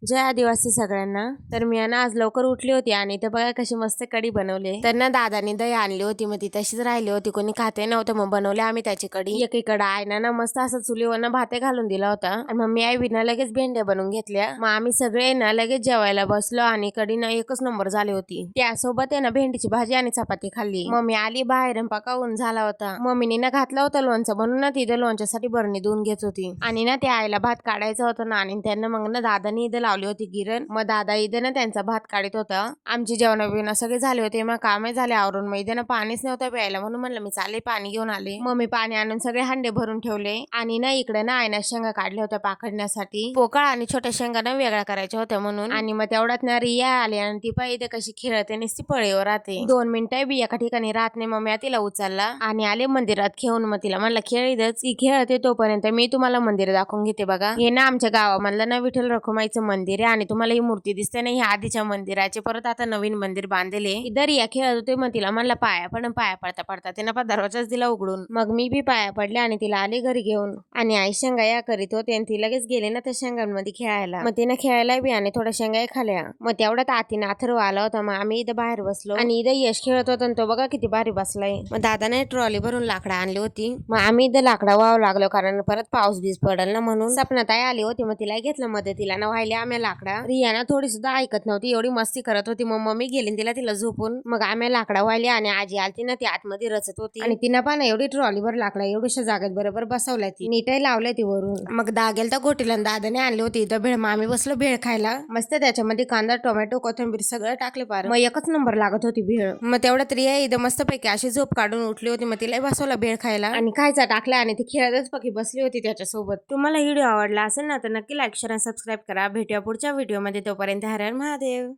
जय आदिवासी सगळ्यांना। तर मी ना आज लवकर उठली होती आणि इथे बघा कशी मस्त कढी बनवली। तर ना दादानी दही आणली होती, मग ती तशीच राहिली होती, कोणी खाते नव्हतं, मग बनवले आम्ही त्याची कढी। एकीकडे आईना ना मस्त असं चुलीवर ना भाते घालून दिला होता आणि मम्मी आई विना लगेच भेंड्या बनवून घेतल्या। मग आम्ही सगळे ना लगेच जेवायला बसलो आणि कढी ना एकच नंबर झाली होती। त्यासोबत आहे ना भेंडीची भाजी आणि चपाती खाल्ली। मम्मी आली बाहेर पकावून झाला होता। मम्मीने ना घातला होता लोणचं बनवून ना तिथे लोणच्यासाठी बरणी धुवून घेत होती आणि ना त्या आईला भात काढायचा होता ना आणि त्यांना मग ना दादानी इथे लावली होती गिरण। मग दादा इथे ना त्यांचा भात काढत होता। आमची जेवण बिवणं सगळे झाले होते, मग कामे झाले आवरून। मग इथे ना पाणीच नव्हतं प्यायला, म्हणून म्हणलं मी चालले पाणी घेऊन आले। मग मी पाणी आणून सगळे हांडे भरून ठेवले आणि ना इकडे ना आईना शेंगा काढल्या होत्या पाखडण्यासाठी। पोकळ आणि छोट्या शेंगा ना वेगळ्या करायच्या होत्या म्हणून। आणि मग तेवढ्यात ना रिया आली आणि ती पाय इथे कशी खेळते नुसती पळेवर राहते, 2 मिनिटं बी एका ठिकाणी राहत नाही। मग मी तिला उचलला आणि आले मंदिरात घेऊन। मग तिला म्हणलं खेळीतच ती खेळते तोपर्यंत मी तुम्हाला मंदिर दाखवून घेते। बघा हे ना आमच्या गावामधलं ना विठ्ठल रखुमाईचं मंदिर आहे आणि तुम्हाला ही मूर्ती दिसते ना, ही आधीच्या मंदिराचे परत आता नवीन मंदिर बांधले। इधर या खेळत होते, मग तिला म्हणलं पाया पडता पडता तिनं दरवाजाच दिला उघडून। मग मी बी पाया पडले आणि तिला आले घरी घेऊन आणि आई शेंगा या करीत होते आणि ती लगेच गेले ना त्या शेंगांमध्ये खेळायला। मग तिनं खेळायला बी आणि थोड्या शेंगा खाल्या। मग तेवढ्यात आतीनं अथर्व आला होता, मग आम्ही इथं बाहेर बसलो आणि इथं यश खेळत होता आणि तो बघा किती भारी बसलाय। मग दादाने ट्रॉली भरून लाकडं आणली होती, मग आम्ही इथं लाकडं वाहू लागलो कारण परत पाऊस बीस पडल ना म्हणून। सपनाताई आली होती, मग तिला घेतलं मदतीला ना व्हायला आम्ही लाकडा। रिया ना थोडी सुद्धा ऐकत नव्हती, एवढी मस्ती करत होती। मग मम्मी गेली तिला झोपून, मग आम्ही लाकडा व्हायला आणि आजी आलती ना ती आतमध्ये रचत होती आणि तिनं पण एवढी ट्रॉलीवर लाकडा एवढ्याशा जागेत बरोबर बसवल्या, ती नीटही लावल्या ती वरून। मग दागेल तर गोटीला दादाने आणली होती इथं भेळ, मग आम्ही बसलो भेळ खायला। मस्त त्याच्यामध्ये कांदा टोमॅटो कोथिंबीर सगळं टाकले पार, मग एकच नंबर लागत होती भेळ। मग तेवढ्यात रिया इथं मस्त पैकी अशी झोप काढून उठली होती, मग तिला बसवला भेळ खायला आणि खायचा टाकला आणि ती खेळतच पकी बसली होती त्याच्यासोबत। तुम्हाला व्हिडिओ आवडला असेल ना तर नक्की लाईक शेअर आणि सबस्क्राईब करा। भेटूया पुढच्या व्हिडिओमध्ये, तोपर्यंत हर हर महादेव।